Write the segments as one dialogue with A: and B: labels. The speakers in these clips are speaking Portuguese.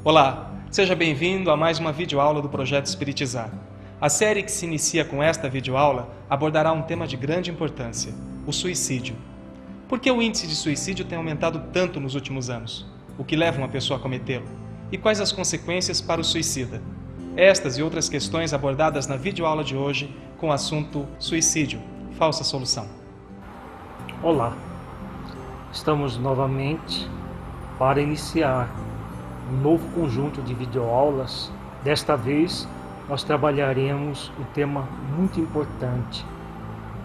A: Olá, seja bem-vindo a mais uma videoaula do Projeto Espiritizar. A série que se inicia com esta videoaula abordará um tema de grande importância, o suicídio. Por que o índice de suicídio tem aumentado tanto nos últimos anos? O que leva uma pessoa a cometê-lo? E quais as consequências para o suicida? Estas e outras questões abordadas na videoaula de hoje com o assunto suicídio, falsa solução.
B: Olá, estamos novamente para iniciar um novo conjunto de videoaulas. Desta vez nós trabalharemos um tema muito importante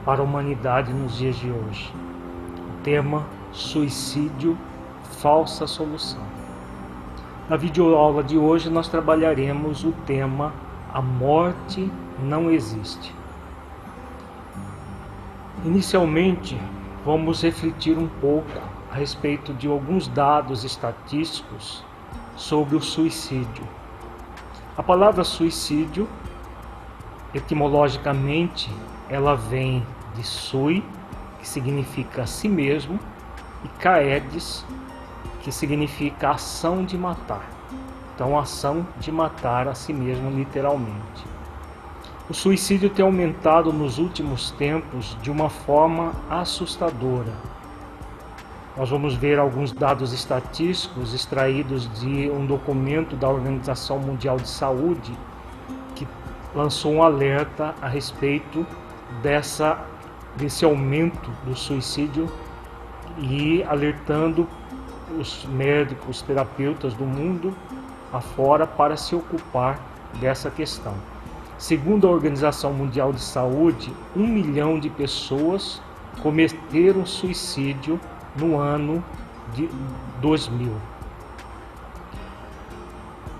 B: para a humanidade nos dias de hoje. O tema suicídio, falsa solução. Na videoaula de hoje nós trabalharemos o tema a morte não existe. Inicialmente, vamos refletir um pouco a respeito de alguns dados estatísticos sobre o suicídio. A palavra suicídio, etimologicamente, ela vem de sui, que significa a si mesmo, e caedes, que significa ação de matar. Então, ação de matar a si mesmo, literalmente. O suicídio tem aumentado nos últimos tempos de uma forma assustadora. Nós vamos ver alguns dados estatísticos extraídos de um documento da Organização Mundial de Saúde que lançou um alerta a respeito desse aumento do suicídio e alertando os médicos, terapeutas do mundo afora para se ocupar dessa questão. Segundo a Organização Mundial de Saúde, 1 milhão de pessoas cometeram suicídio no ano de 2000.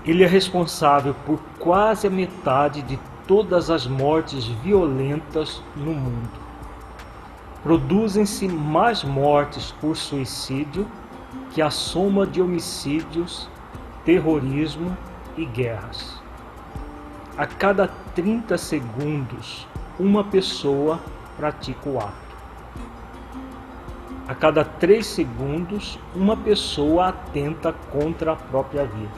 B: Ele é responsável por quase a metade de todas as mortes violentas no mundo. Produzem-se mais mortes por suicídio que a soma de homicídios, terrorismo e guerras. A cada 30 segundos, uma pessoa pratica o ato. A cada 3 segundos, uma pessoa atenta contra a própria vida.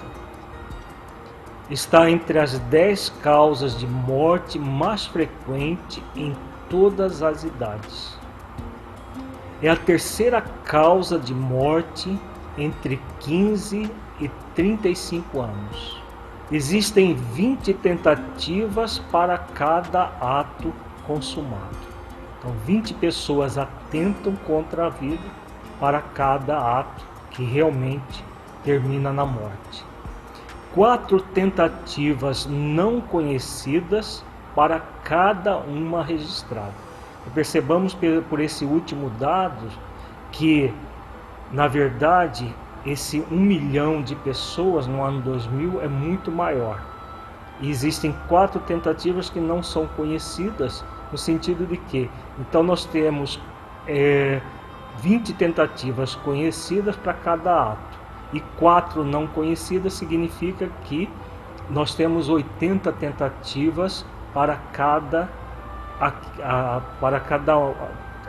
B: Está entre as 10 causas de morte mais frequente em todas as idades. É a terceira causa de morte entre 15 e 35 anos. Existem 20 tentativas para cada ato consumado. Então, 20 pessoas atentam contra a vida para cada ato que realmente termina na morte. 4 tentativas não conhecidas para cada uma registrada. E percebamos por esse último dado que, na verdade, esse 1 milhão de pessoas no ano 2000 é muito maior. E existem 4 tentativas que não são conhecidas, no sentido de que, então nós temos 20 tentativas conhecidas para cada ato, e 4 não conhecidas significa que nós temos 80 tentativas para cada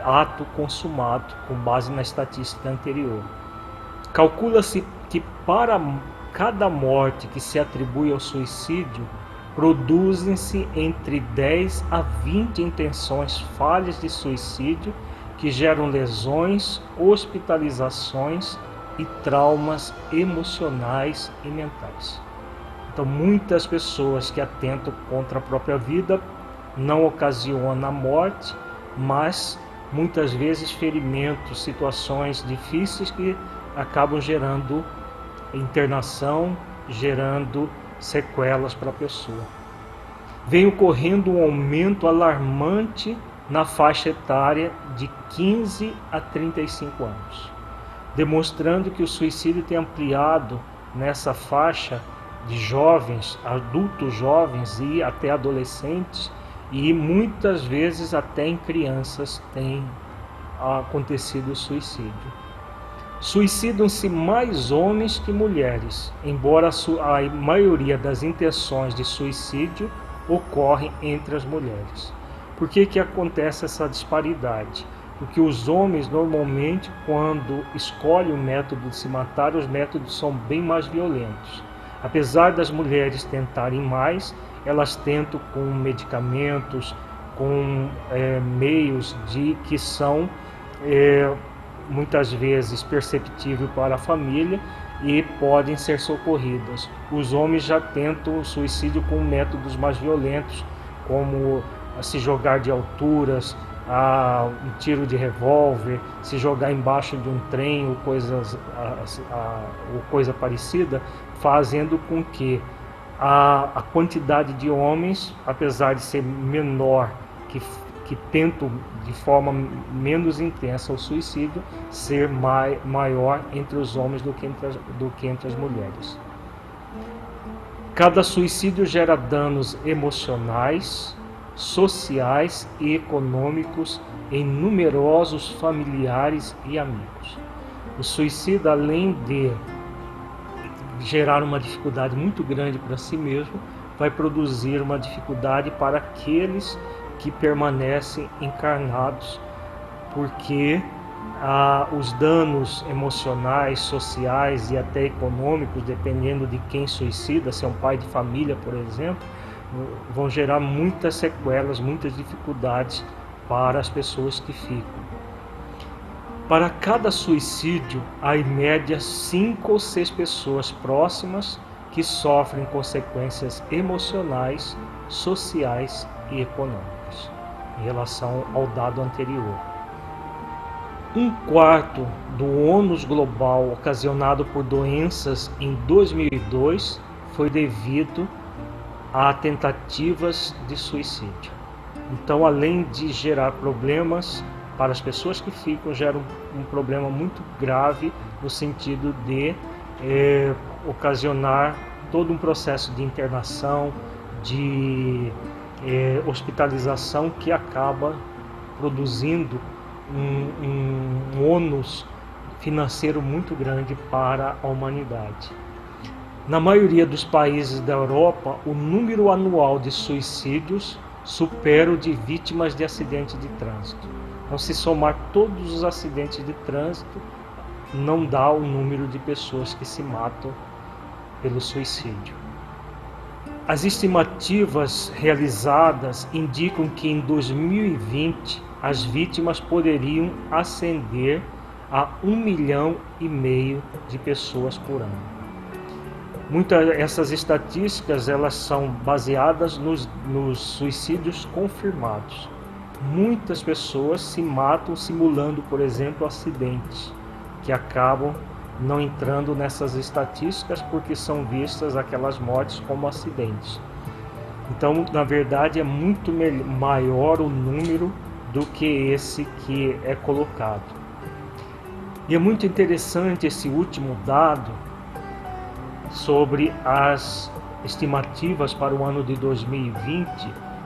B: ato consumado, com base na estatística anterior. Calcula-se que para cada morte que se atribui ao suicídio, produzem-se entre 10 a 20 intenções falhas de suicídio que geram lesões, hospitalizações e traumas emocionais e mentais. Então, muitas pessoas que atentam contra a própria vida não ocasionam a morte, mas muitas vezes ferimentos, situações difíceis que acabam gerando internação, gerando sequelas para a pessoa. Vem ocorrendo um aumento alarmante na faixa etária de 15 a 35 anos, demonstrando que o suicídio tem ampliado nessa faixa de jovens, adultos jovens e até adolescentes, e muitas vezes até em crianças tem acontecido o suicídio. Suicidam-se mais homens que mulheres, embora a maioria das intenções de suicídio ocorrem entre as mulheres. Por que acontece essa disparidade? Porque os homens normalmente, quando escolhem o método de se matar, os métodos são bem mais violentos. Apesar das mulheres tentarem mais, elas tentam com medicamentos, com meios que são muitas vezes perceptíveis para a família e podem ser socorridas. Os homens já tentam o suicídio com métodos mais violentos, como se jogar de alturas, um tiro de revólver, se jogar embaixo de um trem ou coisa parecida, fazendo com que a quantidade de homens, apesar de ser menor, que tentam de forma menos intensa o suicídio, ser maior entre os homens do que entre as mulheres. Cada suicídio gera danos emocionais, sociais e econômicos em numerosos familiares e amigos. O suicida, além de gerar uma dificuldade muito grande para si mesmo, vai produzir uma dificuldade para aqueles que permanecem encarnados, porque os danos emocionais, sociais e até econômicos, dependendo de quem suicida, se é um pai de família, por exemplo, vão gerar muitas sequelas, muitas dificuldades para as pessoas que ficam. Para cada suicídio, há em média 5 ou 6 pessoas próximas que sofrem consequências emocionais, sociais e econômicas, em relação ao dado anterior. 1/4 do ônus global ocasionado por doenças em 2002 foi devido a tentativas de suicídio. Então, além de gerar problemas para as pessoas que ficam, gera um problema muito grave no sentido de ocasionar todo um processo de internação, de hospitalização, que acaba produzindo um ônus financeiro muito grande para a humanidade. Na maioria dos países da Europa, o número anual de suicídios supera o de vítimas de acidentes de trânsito. Então, se somar todos os acidentes de trânsito, não dá o número de pessoas que se matam pelo suicídio. As estimativas realizadas indicam que em 2020 as vítimas poderiam ascender a 1,5 milhão de pessoas por ano. Essas estatísticas elas são baseadas nos suicídios confirmados. Muitas pessoas se matam simulando, por exemplo, acidentes, que acabam não entrando nessas estatísticas porque são vistas aquelas mortes como acidentes. Então, na verdade, é muito maior o número do que esse que é colocado. E é muito interessante esse último dado sobre as estimativas para o ano de 2020,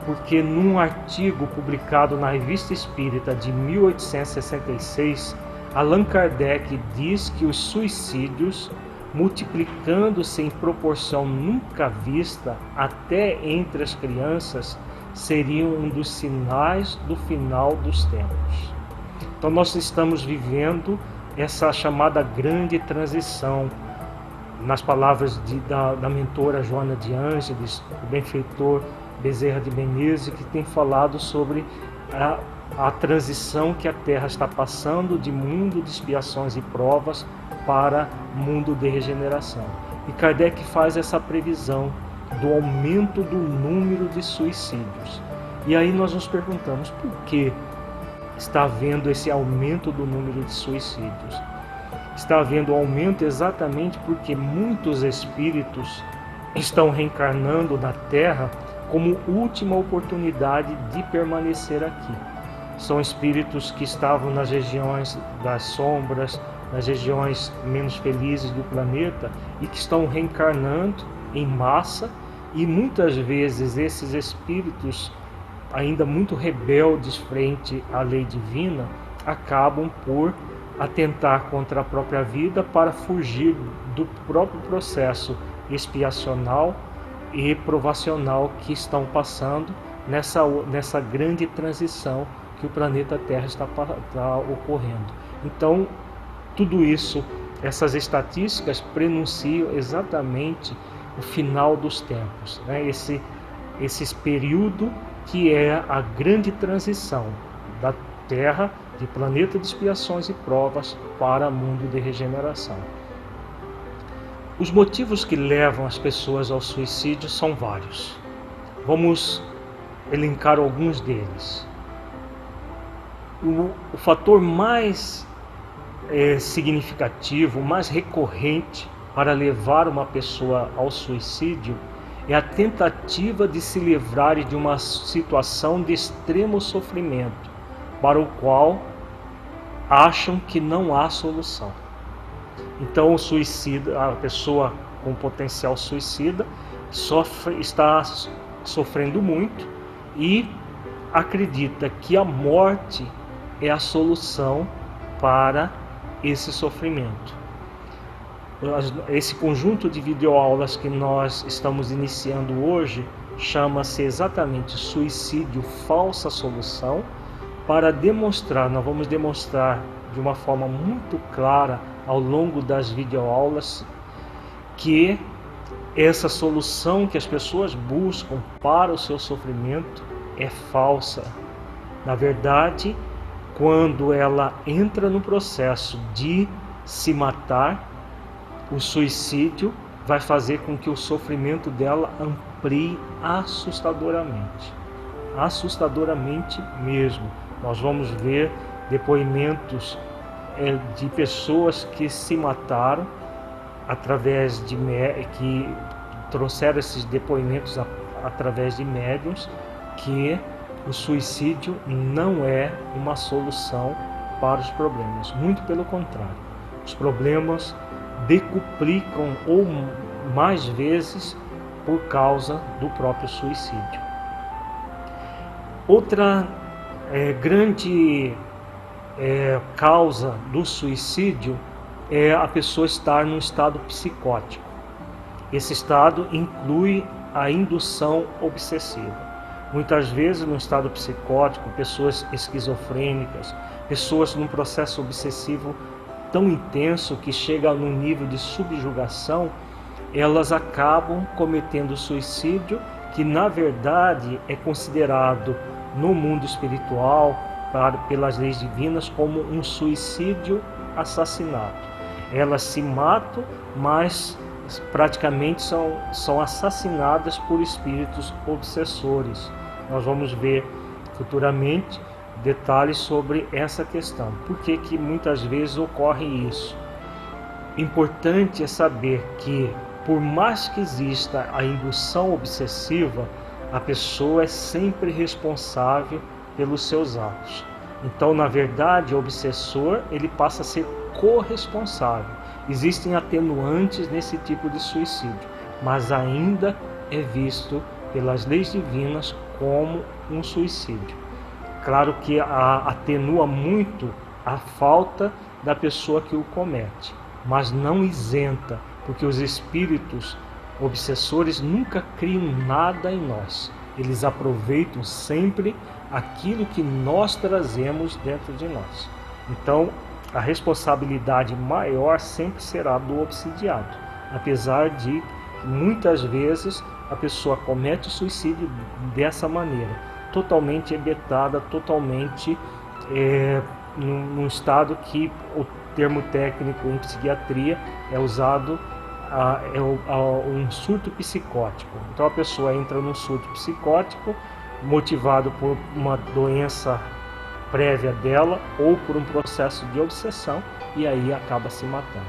B: porque num artigo publicado na Revista Espírita de 1866, Allan Kardec diz que os suicídios, multiplicando-se em proporção nunca vista até entre as crianças, seriam um dos sinais do final dos tempos. Então nós estamos vivendo essa chamada grande transição. Nas palavras da mentora Joana de Ângeles, o benfeitor Bezerra de Menezes, que tem falado sobre a transição que a Terra está passando de mundo de expiações e provas para mundo de regeneração. E Kardec faz essa previsão do aumento do número de suicídios. E aí nós nos perguntamos por que está havendo esse aumento do número de suicídios. Está havendo aumento exatamente porque muitos espíritos estão reencarnando na Terra como última oportunidade de permanecer aqui. São espíritos que estavam nas regiões das sombras, nas regiões menos felizes do planeta e que estão reencarnando em massa, e muitas vezes esses espíritos, ainda muito rebeldes frente à lei divina, acabam por atentar contra a própria vida para fugir do próprio processo expiacional e provacional que estão passando nessa grande transição que o planeta Terra está ocorrendo. Então, tudo isso, essas estatísticas prenunciam exatamente o final dos tempos, né? Esse período que é a grande transição da Terra, de planeta de expiações e provas, para mundo de regeneração. Os motivos que levam as pessoas ao suicídio são vários. Vamos elencar alguns deles. O fator mais significativo, mais recorrente para levar uma pessoa ao suicídio é a tentativa de se livrar de uma situação de extremo sofrimento, para o qual acham que não há solução. Então o suicida, a pessoa com potencial suicida, está sofrendo muito e acredita que a morte é a solução para esse sofrimento. Esse conjunto de videoaulas que nós estamos iniciando hoje chama-se exatamente Suicídio Falsa Solução, para demonstrar, nós vamos demonstrar de uma forma muito clara ao longo das videoaulas que essa solução que as pessoas buscam para o seu sofrimento é falsa. Na verdade, quando ela entra no processo de se matar, o suicídio vai fazer com que o sofrimento dela amplie assustadoramente. Assustadoramente mesmo. Nós vamos ver depoimentos de pessoas que se mataram através de que trouxeram esses depoimentos através de médiuns, que o suicídio não é uma solução para os problemas. Muito pelo contrário. Os problemas decuplicam ou mais vezes por causa do próprio suicídio. Outra grande causa do suicídio é a pessoa estar num estado psicótico. Esse estado inclui a indução obsessiva. Muitas vezes no estado psicótico, pessoas esquizofrênicas, pessoas num processo obsessivo tão intenso que chega num nível de subjugação, elas acabam cometendo suicídio, que na verdade é considerado no mundo espiritual, pelas leis divinas, como um suicídio assassinato. Elas se matam, mas praticamente são assassinadas por espíritos obsessores. Nós vamos ver futuramente detalhes sobre essa questão. Por que que muitas vezes ocorre isso? Importante é saber que, por mais que exista a indução obsessiva, a pessoa é sempre responsável pelos seus atos. Então, na verdade, o obsessor ele passa a ser corresponsável. Existem atenuantes nesse tipo de suicídio, mas ainda é visto pelas leis divinas como um suicídio. Claro que atenua muito a falta da pessoa que o comete, mas não isenta, porque os espíritos obsessores nunca criam nada em nós. Eles aproveitam sempre aquilo que nós trazemos dentro de nós. Então, a responsabilidade maior sempre será do obsidiado, apesar de muitas vezes a pessoa comete o suicídio dessa maneira, totalmente ebetada, totalmente num estado que o termo técnico em psiquiatria é usado, um surto psicótico. Então a pessoa entra num surto psicótico motivado por uma doença prévia dela ou por um processo de obsessão, e aí acaba se matando.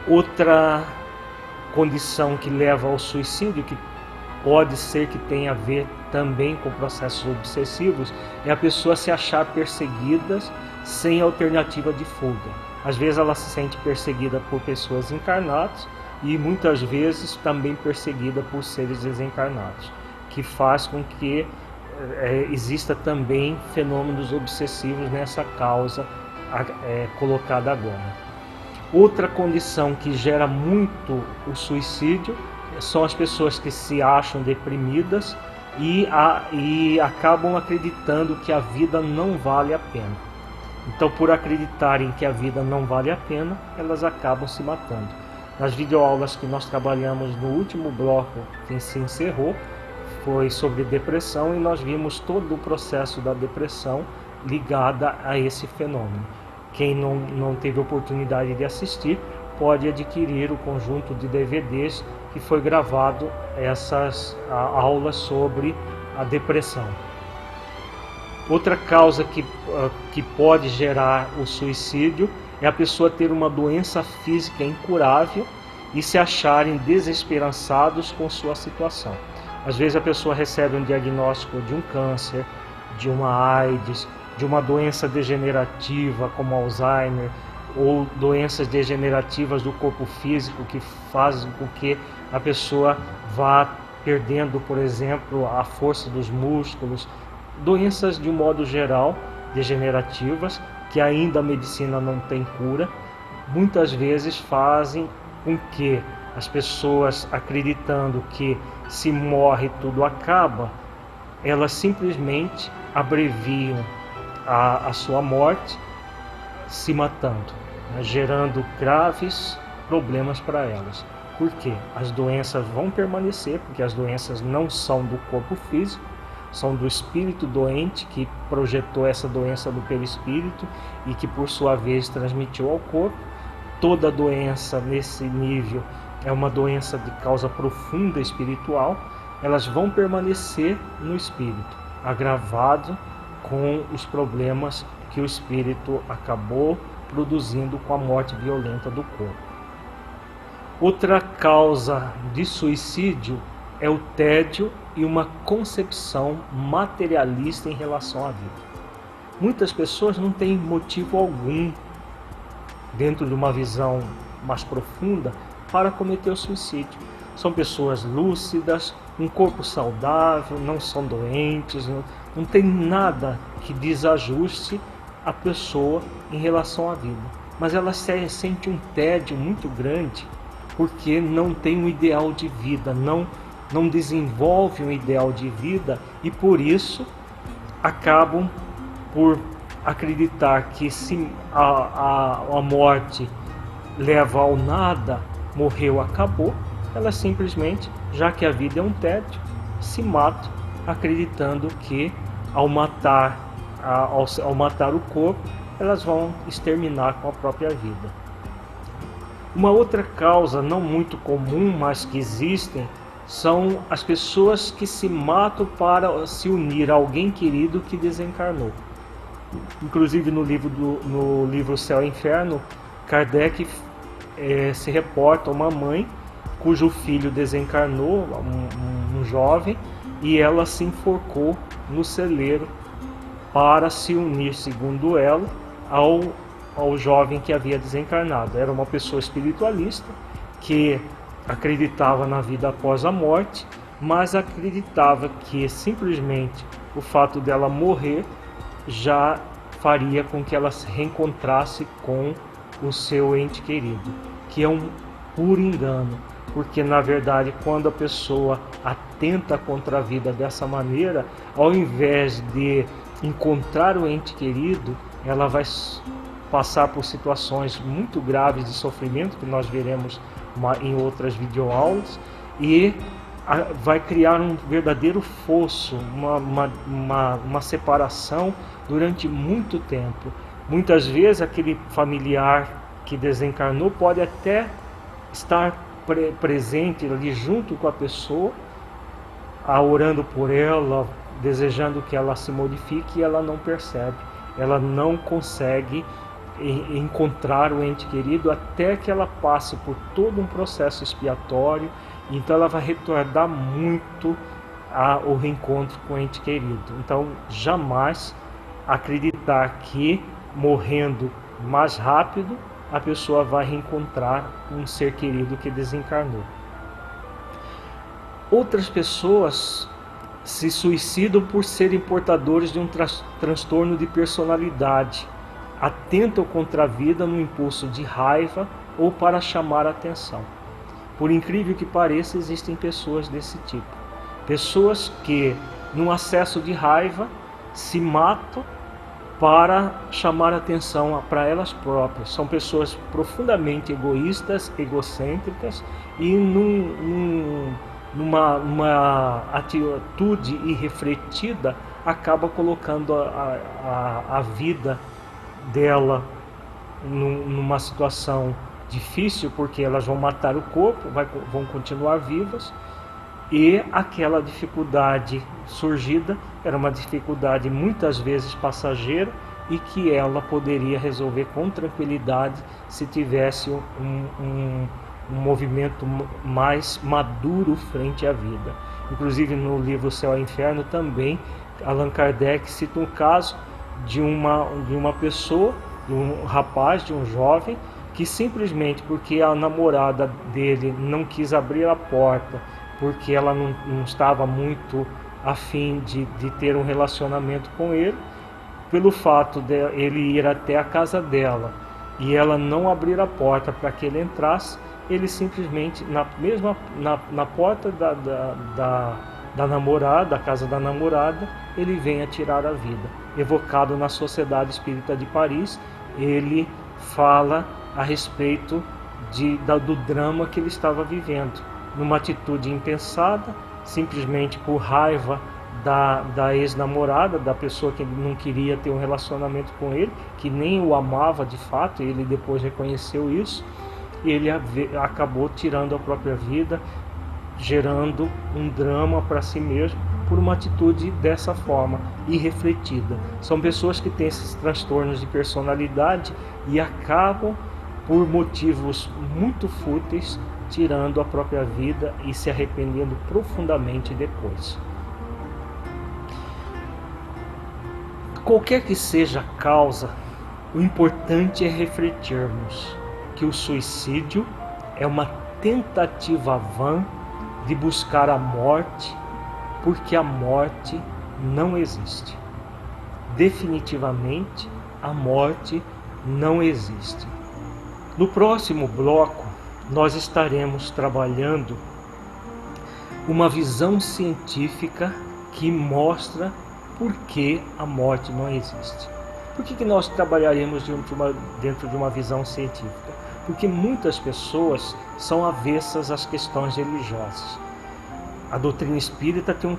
B: Outra condição que leva ao suicídio, que pode ser que tenha a ver também com processos obsessivos, é a pessoa se achar perseguida sem alternativa de fuga. Às vezes ela se sente perseguida por pessoas encarnadas e muitas vezes também perseguida por seres desencarnados, que faz com que exista também fenômenos obsessivos nessa causa colocada agora. Outra condição que gera muito o suicídio são as pessoas que se acham deprimidas e acabam acreditando que a vida não vale a pena. Então, por acreditarem que a vida não vale a pena, elas acabam se matando. Nas videoaulas que nós trabalhamos no último bloco que se encerrou, foi sobre depressão, e nós vimos todo o processo da depressão ligada a esse fenômeno. Quem não teve oportunidade de assistir, pode adquirir o conjunto de DVDs que foi gravado essas aulas sobre a depressão. Outra causa que pode gerar o suicídio é a pessoa ter uma doença física incurável e se acharem desesperançados com sua situação. Às vezes a pessoa recebe um diagnóstico de um câncer, de uma AIDS, de uma doença degenerativa como Alzheimer, ou doenças degenerativas do corpo físico que fazem com que a pessoa vá perdendo, por exemplo, a força dos músculos, doenças de um modo geral degenerativas que ainda a medicina não tem cura, muitas vezes fazem com que as pessoas, acreditando que se morre tudo acaba, elas simplesmente abreviam a sua morte se matando, né, gerando graves problemas para elas. Por quê? As doenças vão permanecer, porque as doenças não são do corpo físico, são do espírito doente que projetou essa doença no perispírito e que por sua vez transmitiu ao corpo. Toda doença nesse nível é uma doença de causa profunda espiritual. Elas vão permanecer no espírito, agravado com os problemas que o espírito acabou produzindo com a morte violenta do corpo. Outra causa de suicídio é o tédio e uma concepção materialista em relação à vida. Muitas pessoas não têm motivo algum, dentro de uma visão mais profunda, para cometer o suicídio. São pessoas lúcidas, um corpo saudável, não são doentes, não tem nada que desajuste a pessoa em relação à vida. Mas ela sente um tédio muito grande porque não tem um ideal de vida, não desenvolve um ideal de vida, e por isso acabam por acreditar que se a morte leva ao nada, morreu, acabou, elas simplesmente, já que a vida é um tédio, se matam, acreditando que ao matar o corpo, elas vão exterminar com a própria vida. Uma outra causa não muito comum, mas que existem, são as pessoas que se matam para se unir a alguém querido que desencarnou. Inclusive no livro Céu e Inferno, Kardec se reporta a uma mãe cujo filho desencarnou, um jovem, e ela se enforcou no celeiro para se unir, segundo ela, ao jovem que havia desencarnado. Era uma pessoa espiritualista que acreditava na vida após a morte, mas acreditava que simplesmente o fato dela morrer já faria com que ela se reencontrasse com o seu ente querido, que é um puro engano, porque na verdade quando a pessoa atenta contra a vida dessa maneira, ao invés de encontrar o ente querido, ela vai passar por situações muito graves de sofrimento, que nós veremos em outras videoaulas, e vai criar um verdadeiro fosso, uma separação durante muito tempo. Muitas vezes aquele familiar que desencarnou pode até estar presente ali junto com a pessoa, orando por ela, desejando que ela se modifique, e ela não percebe, ela não consegue encontrar o ente querido até que ela passe por todo um processo expiatório. Então ela vai retardar muito o reencontro com o ente querido. Então jamais acreditar que morrendo mais rápido a pessoa vai reencontrar um ser querido que desencarnou. Outras pessoas se suicidam por serem portadores de um transtorno de personalidade, atentam contra a vida no impulso de raiva ou para chamar a atenção. Por incrível que pareça, existem pessoas desse tipo. Pessoas que, num acesso de raiva, se matam para chamar atenção para elas próprias. São pessoas profundamente egoístas, egocêntricas e numa atitude irrefletida acaba colocando a vida dela numa situação difícil, porque elas vão matar o corpo, vão continuar vivas, e aquela dificuldade surgida era uma dificuldade muitas vezes passageira e que ela poderia resolver com tranquilidade se tivesse um movimento mais maduro frente à vida. Inclusive no livro Céu e Inferno também Allan Kardec cita um caso de uma pessoa, de um rapaz, de um jovem, que simplesmente porque a namorada dele não quis abrir a porta, porque ela não estava muito afim de ter um relacionamento com ele, pelo fato de ele ir até a casa dela e ela não abrir a porta para que ele entrasse, ele simplesmente, na porta da namorada, da casa da namorada, ele vem a tirar a vida. Evocado na Sociedade Espírita de Paris, ele fala a respeito do drama que ele estava vivendo, numa atitude impensada, simplesmente por raiva da ex-namorada, da pessoa que não queria ter um relacionamento com ele, que nem o amava de fato, ele depois reconheceu isso, e ele acabou tirando a própria vida, gerando um drama para si mesmo, por uma atitude dessa forma, irrefletida. São pessoas que têm esses transtornos de personalidade e acabam, por motivos muito fúteis, tirando a própria vida e se arrependendo profundamente depois. Qualquer que seja a causa, o importante é refletirmos que o suicídio é uma tentativa vã de buscar a morte, porque a morte não existe. Definitivamente, a morte não existe. No próximo bloco, nós estaremos trabalhando uma visão científica que mostra por que a morte não existe. Por que nós trabalharemos dentro de uma visão científica? Porque muitas pessoas são avessas às questões religiosas. A doutrina espírita tem um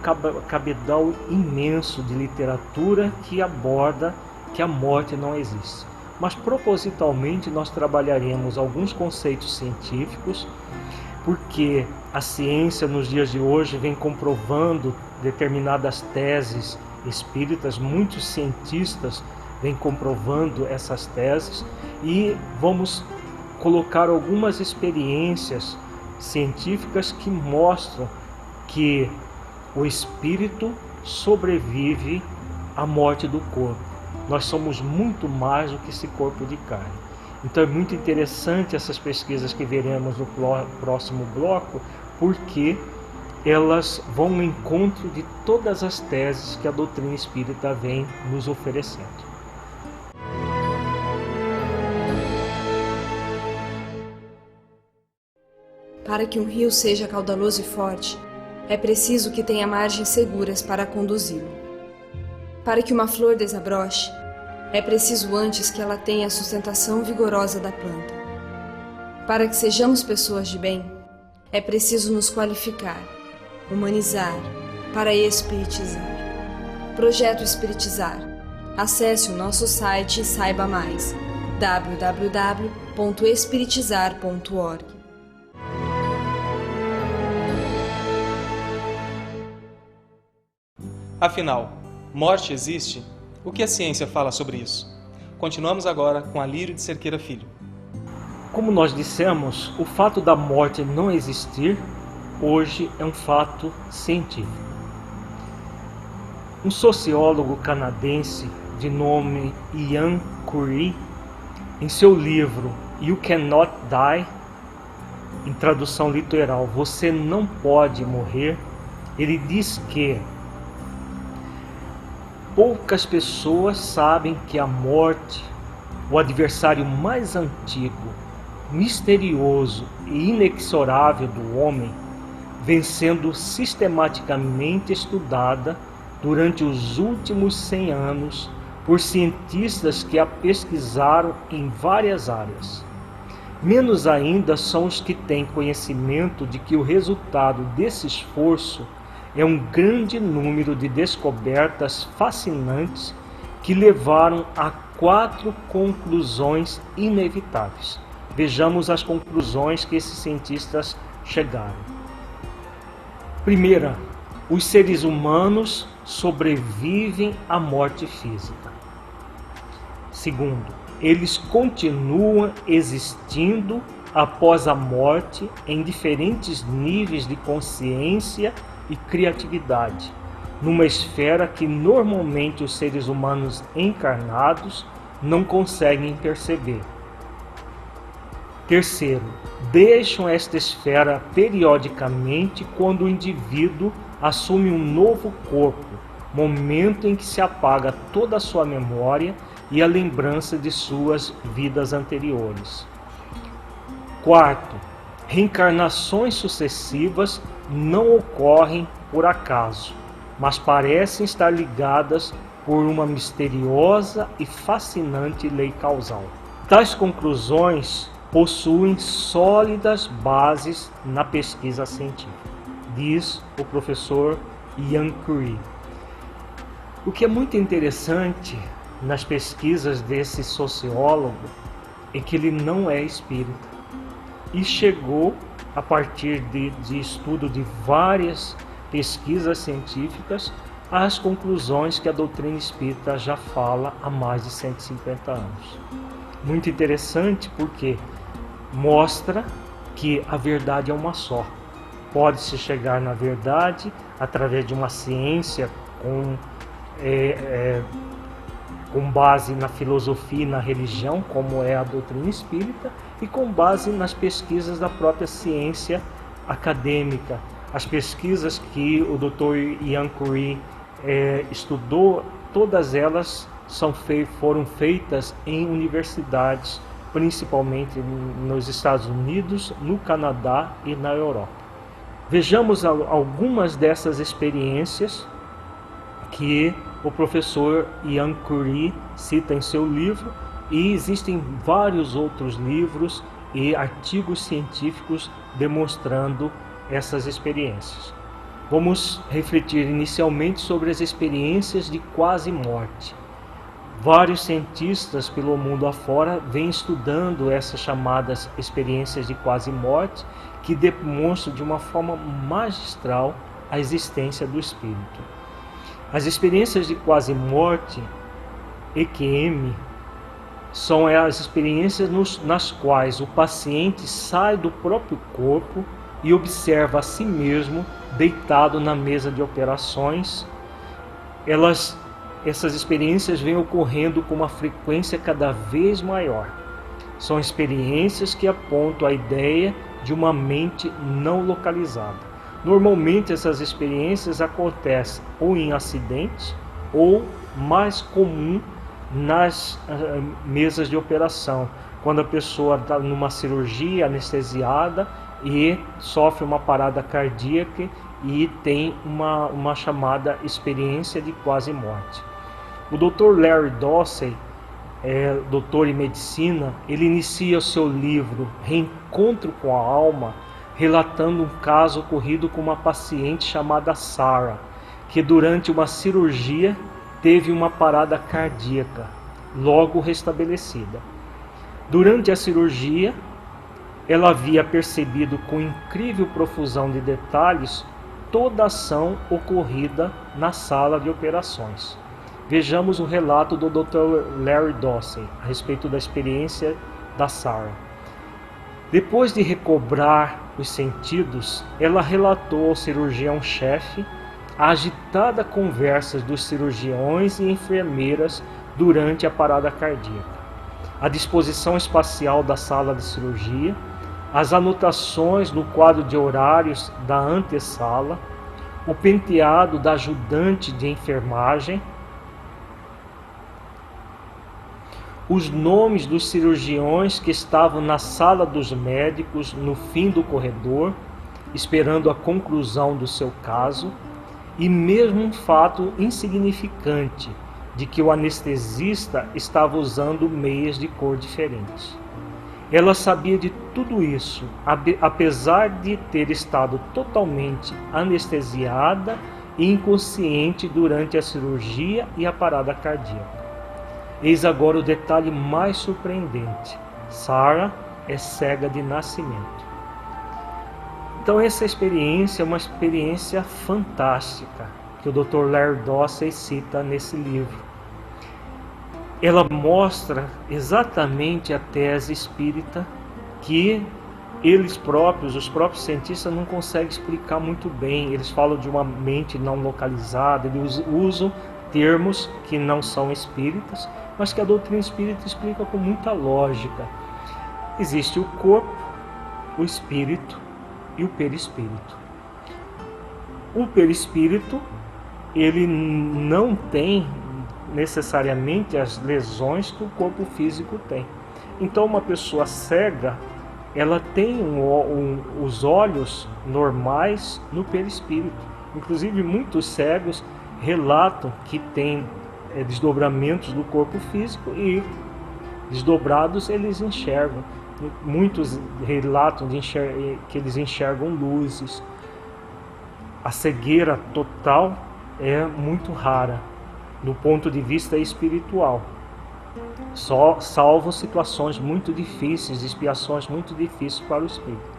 B: cabedal imenso de literatura que aborda que a morte não existe. Mas propositalmente nós trabalharemos alguns conceitos científicos, porque a ciência nos dias de hoje vem comprovando determinadas teses espíritas, muitos cientistas vêm comprovando essas teses, e vamos colocar algumas experiências científicas que mostram que o espírito sobrevive à morte do corpo. Nós somos muito mais do que esse corpo de carne. Então é muito interessante essas pesquisas que veremos no próximo bloco, porque elas vão ao encontro de todas as teses que a doutrina espírita vem nos oferecendo.
C: Para que um rio seja caudaloso e forte, é preciso que tenha margens seguras para conduzi-lo. Para que uma flor desabroche, é preciso antes que ela tenha a sustentação vigorosa da planta. Para que sejamos pessoas de bem, é preciso nos qualificar, humanizar, para espiritizar. Projeto Espiritizar. Acesse o nosso site e saiba mais. www.espiritizar.org.
A: Afinal, morte existe? O que a ciência fala sobre isso? Continuamos agora com Alírio de Cerqueira Filho.
B: Como nós dissemos, o fato da morte não existir hoje é um fato científico. Um sociólogo canadense de nome Ian Curry, em seu livro You Cannot Die, em tradução literal, Você Não Pode Morrer, ele diz que poucas pessoas sabem que a morte, o adversário mais antigo, misterioso e inexorável do homem, vem sendo sistematicamente estudada durante os últimos 100 anos por cientistas que a pesquisaram em várias áreas. Menos ainda são os que têm conhecimento de que o resultado desse esforço é um grande número de descobertas fascinantes que levaram a 4 conclusões inevitáveis. Vejamos as conclusões que esses cientistas chegaram. Primeira, os seres humanos sobrevivem à morte física. Segundo, eles continuam existindo após a morte em diferentes níveis de consciência e criatividade, numa esfera que normalmente os seres humanos encarnados não conseguem perceber. Terceiro, deixam esta esfera periodicamente quando o indivíduo assume um novo corpo, momento em que se apaga toda a sua memória e a lembrança de suas vidas anteriores. Quarto, reencarnações sucessivas não ocorrem por acaso, mas parecem estar ligadas por uma misteriosa e fascinante lei causal. Tais conclusões possuem sólidas bases na pesquisa científica, diz o professor Ian Curry. O que é muito interessante nas pesquisas desse sociólogo é que ele não é espírita e chegou, a partir de estudo de várias pesquisas científicas, às conclusões que a doutrina espírita já fala há mais de 150 anos. Muito interessante porque mostra que a verdade é uma só. Pode-se chegar na verdade através de uma ciência com base na filosofia e na religião, como é a doutrina espírita, e com base nas pesquisas da própria ciência acadêmica. As pesquisas que o Dr. Ian Curry estudou, todas elas foram feitas em universidades, principalmente nos Estados Unidos, no Canadá e na Europa. Vejamos algumas dessas experiências que o professor Ian Curry cita em seu livro, e existem vários outros livros e artigos científicos demonstrando essas experiências. Vamos refletir inicialmente sobre as experiências de quase morte. Vários cientistas pelo mundo afora vêm estudando essas chamadas experiências de quase morte, que demonstram de uma forma magistral a existência do espírito. As experiências de quase morte, EQM, são as experiências nas quais o paciente sai do próprio corpo e observa a si mesmo deitado na mesa de operações. Essas experiências vêm ocorrendo com uma frequência cada vez maior. São experiências que apontam a ideia de uma mente não localizada. Normalmente essas experiências acontecem ou em acidentes ou, mais comum, nas mesas de operação, quando a pessoa está numa cirurgia anestesiada e sofre uma parada cardíaca e tem uma chamada experiência de quase morte. O Dr. Larry Dossey, doutor em medicina, ele inicia o seu livro Reencontro com a Alma, relatando um caso ocorrido com uma paciente chamada Sarah, que durante uma cirurgia teve uma parada cardíaca, logo restabelecida. Durante a cirurgia, ela havia percebido com incrível profusão de detalhes toda a ação ocorrida na sala de operações. Vejamos o relato do Dr. Larry Dossey a respeito da experiência da Sarah. Depois de recobrar os sentidos, ela relatou ao cirurgião-chefe a agitada conversa dos cirurgiões e enfermeiras durante a parada cardíaca, a disposição espacial da sala de cirurgia, as anotações no quadro de horários da antessala, o penteado da ajudante de enfermagem, os nomes dos cirurgiões que estavam na sala dos médicos no fim do corredor, esperando a conclusão do seu caso, e mesmo um fato insignificante, de que o anestesista estava usando meias de cor diferentes. Ela sabia de tudo isso, apesar de ter estado totalmente anestesiada e inconsciente durante a cirurgia e a parada cardíaca. Eis agora o detalhe mais surpreendente. Sarah é cega de nascimento. Então essa experiência é uma experiência fantástica que o Dr. Larry Dossey cita nesse livro. Ela mostra exatamente a tese espírita que eles próprios, os próprios cientistas, não conseguem explicar muito bem. Eles falam de uma mente não localizada, eles usam termos que não são espíritas, mas que a doutrina espírita explica com muita lógica. Existe o corpo, o espírito e o perispírito. O perispírito, ele não tem necessariamente as lesões que o corpo físico tem. Então uma pessoa cega, ela tem os olhos normais no perispírito. Inclusive muitos cegos relatam que tem desdobramentos do corpo físico e desdobrados eles enxergam. Muitos relatam que eles enxergam luzes. A cegueira total é muito rara do ponto de vista espiritual, salvo situações muito difíceis, expiações muito difíceis para o espírito.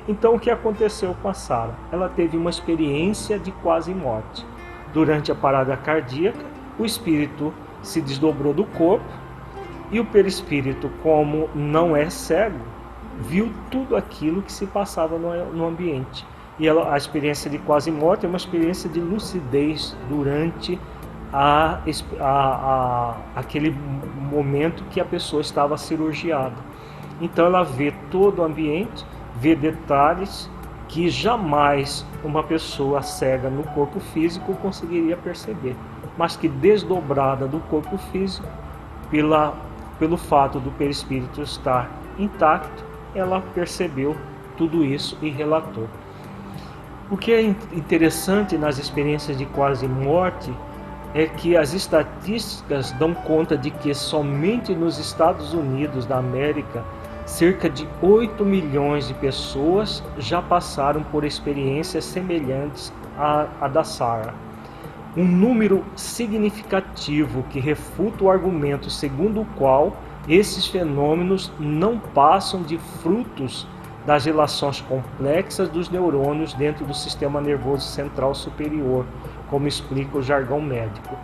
B: Então o que aconteceu com a Sarah? Ela teve uma experiência de quase morte. Durante a parada cardíaca, o espírito se desdobrou do corpo e o perispírito, como não é cego, viu tudo aquilo que se passava no ambiente. E a experiência de quase morte é uma experiência de lucidez durante aquele momento que a pessoa estava cirurgiada. Então ela vê todo o ambiente, vê detalhes que jamais uma pessoa cega no corpo físico conseguiria perceber, mas que desdobrada do corpo físico, pelo fato do perispírito estar intacto, ela percebeu tudo isso e relatou. O que é interessante nas experiências de quase morte é que as estatísticas dão conta de que somente nos Estados Unidos da América, cerca de 8 milhões de pessoas já passaram por experiências semelhantes à da Sarah. Um número significativo que refuta o argumento segundo o qual esses fenômenos não passam de frutos das relações complexas dos neurônios dentro do sistema nervoso central superior, como explica o jargão médico.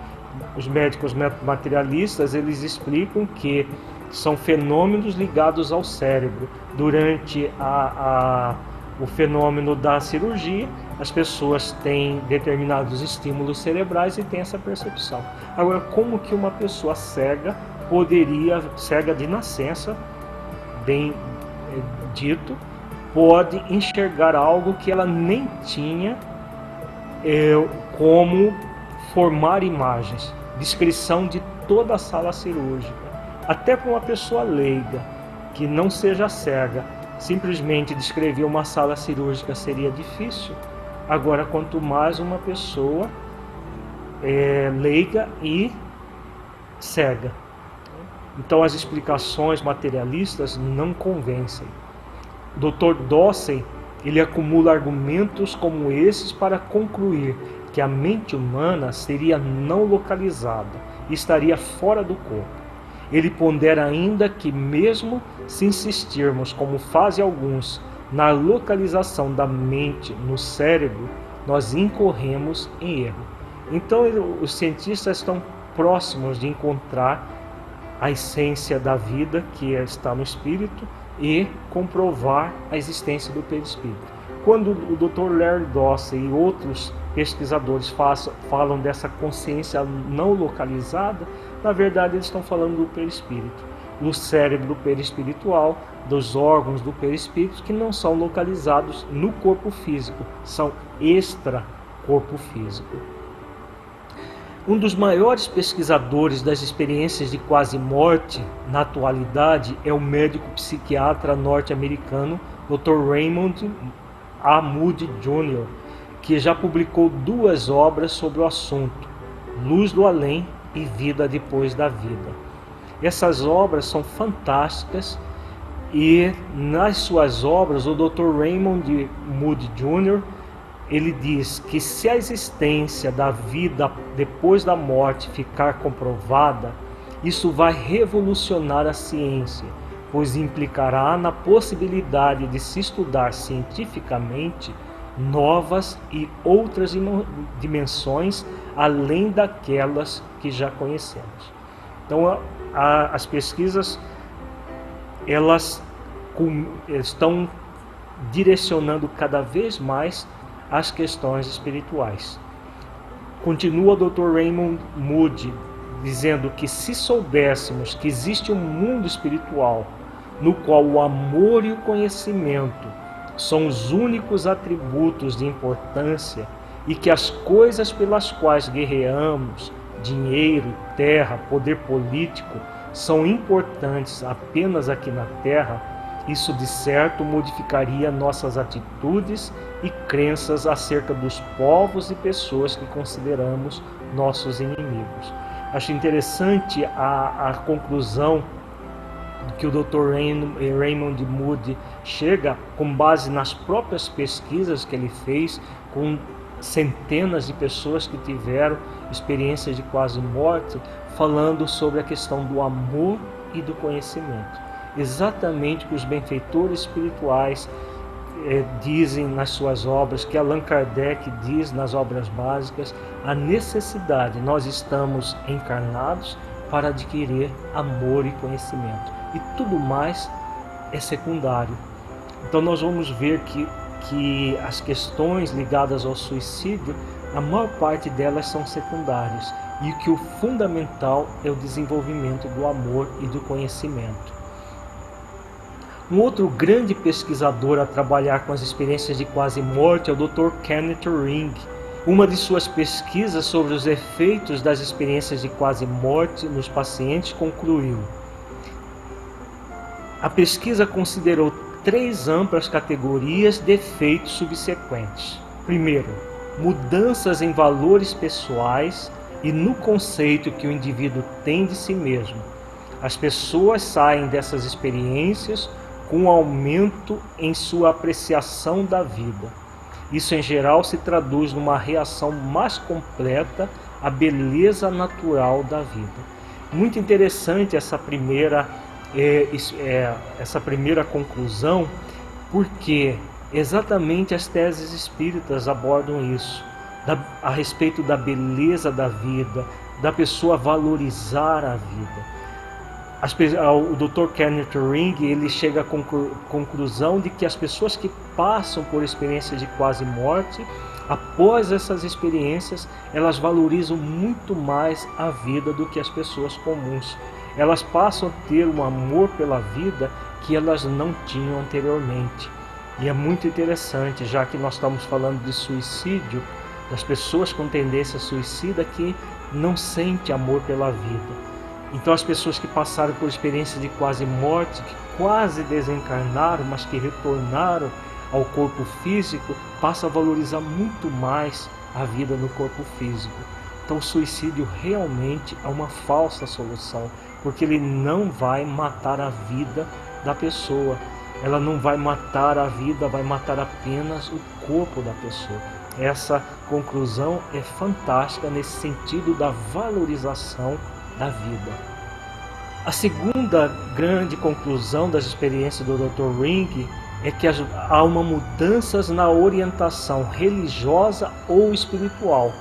B: Os médicos materialistas, eles explicam que são fenômenos ligados ao cérebro. Durante o fenômeno da cirurgia, as pessoas têm determinados estímulos cerebrais e têm essa percepção. Agora, como que uma pessoa cega cega de nascença, bem dito, pode enxergar algo que ela nem tinha como formar imagens, descrição de toda a sala cirúrgica. Até para uma pessoa leiga, que não seja cega, simplesmente descrever uma sala cirúrgica seria difícil. Agora, quanto mais uma pessoa leiga e cega. Então as explicações materialistas não convencem. Dr. Dossey, ele acumula argumentos como esses para concluir que a mente humana seria não localizada e estaria fora do corpo. Ele pondera ainda que mesmo se insistirmos, como fazem alguns, na localização da mente no cérebro, nós incorremos em erro. Então os cientistas estão próximos de encontrar a essência da vida que está no espírito e comprovar a existência do perispírito. Quando o Dr. Larry Dossey e outros pesquisadores falam dessa consciência não localizada, na verdade eles estão falando do perispírito, do cérebro perispiritual, dos órgãos do perispírito que não são localizados no corpo físico, são extra corpo físico. Um dos maiores pesquisadores das experiências de quase morte na atualidade é o médico psiquiatra norte-americano Dr. Raymond A. Moody Jr., que já publicou 2 obras sobre o assunto, Luz do Além e Vida Depois da Vida. Essas obras são fantásticas e nas suas obras o Dr. Raymond Moody Jr. ele diz que se a existência da vida depois da morte ficar comprovada, isso vai revolucionar a ciência, pois implicará na possibilidade de se estudar cientificamente novas e outras dimensões além daquelas que já conhecemos. Então, as pesquisas elas estão direcionando cada vez mais as questões espirituais. Continua o Dr. Raymond Moody dizendo que se soubéssemos que existe um mundo espiritual no qual o amor e o conhecimento são os únicos atributos de importância e que as coisas pelas quais guerreamos, dinheiro, terra, poder político, são importantes apenas aqui na Terra, isso de certo modificaria nossas atitudes e crenças acerca dos povos e pessoas que consideramos nossos inimigos. Acho interessante a conclusão que o Dr. Raymond Moody chega com base nas próprias pesquisas que ele fez com centenas de pessoas que tiveram experiências de quase morte, falando sobre a questão do amor e do conhecimento. Exatamente o que os benfeitores espirituais dizem nas suas obras, que Allan Kardec diz nas obras básicas, a necessidade, nós estamos encarnados para adquirir amor e conhecimento. E tudo mais é secundário. Então nós vamos ver que as questões ligadas ao suicídio, a maior parte delas são secundárias e que o fundamental é o desenvolvimento do amor e do conhecimento. Um outro grande pesquisador a trabalhar com as experiências de quase morte é o Dr. Kenneth Ring. Uma de suas pesquisas sobre os efeitos das experiências de quase morte nos pacientes concluiu: a pesquisa considerou 3 amplas categorias de efeitos subsequentes. Primeiro, mudanças em valores pessoais e no conceito que o indivíduo tem de si mesmo. As pessoas saem dessas experiências com um aumento em sua apreciação da vida. Isso, em geral, se traduz numa reação mais completa à beleza natural da vida. Muito interessante essa primeira conclusão, porque exatamente as teses espíritas abordam isso, a respeito da beleza da vida, da pessoa valorizar a vida. O Dr. Kenneth Ring ele chega à conclusão de que as pessoas que passam por experiências de quase morte, após essas experiências, elas valorizam muito mais a vida do que as pessoas comuns. Elas passam a ter um amor pela vida que elas não tinham anteriormente. E é muito interessante, já que nós estamos falando de suicídio, das pessoas com tendência suicida que não sentem amor pela vida. Então as pessoas que passaram por experiências de quase morte, que quase desencarnaram, mas que retornaram ao corpo físico, passam a valorizar muito mais a vida no corpo físico. Então o suicídio realmente é uma falsa solução, porque ele não vai matar a vida da pessoa. Ela não vai matar a vida, vai matar apenas o corpo da pessoa. Essa conclusão é fantástica nesse sentido da valorização da vida. A segunda grande conclusão das experiências do Dr. Ring é que há uma mudança na orientação religiosa ou espiritual.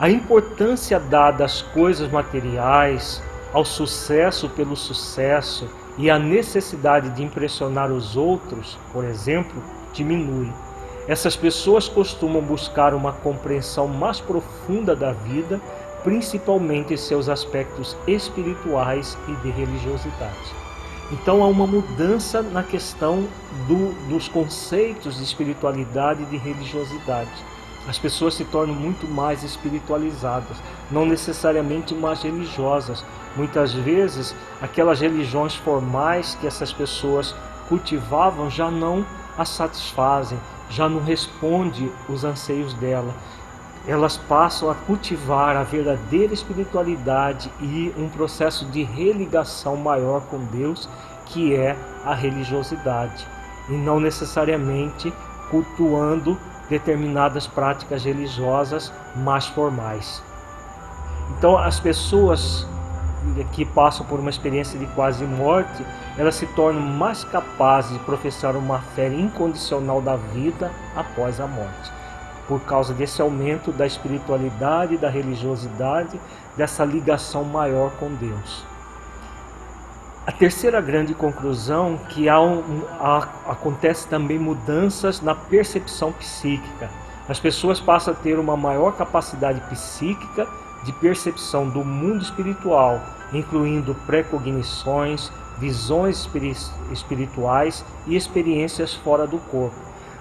B: A importância dada às coisas materiais, ao sucesso pelo sucesso e à necessidade de impressionar os outros, por exemplo, diminui. Essas pessoas costumam buscar uma compreensão mais profunda da vida, principalmente em seus aspectos espirituais e de religiosidade. Então há uma mudança na questão dos conceitos de espiritualidade e de religiosidade. As pessoas se tornam muito mais espiritualizadas, não necessariamente mais religiosas. Muitas vezes, aquelas religiões formais que essas pessoas cultivavam já não as satisfazem, já não responde os anseios dela. elas passam a cultivar a verdadeira espiritualidade e um processo de religação maior com Deus, que é a religiosidade, e não necessariamente cultuando determinadas práticas religiosas mais formais. Então, as pessoas que passam por uma experiência de quase morte, elas se tornam mais capazes de professar uma fé incondicional da vida após a morte, por causa desse aumento da espiritualidade, da religiosidade, dessa ligação maior com Deus. A terceira grande conclusão é que acontece também mudanças na percepção psíquica. As pessoas passam a ter uma maior capacidade psíquica de percepção do mundo espiritual, incluindo precognições, visões espirituais e experiências fora do corpo.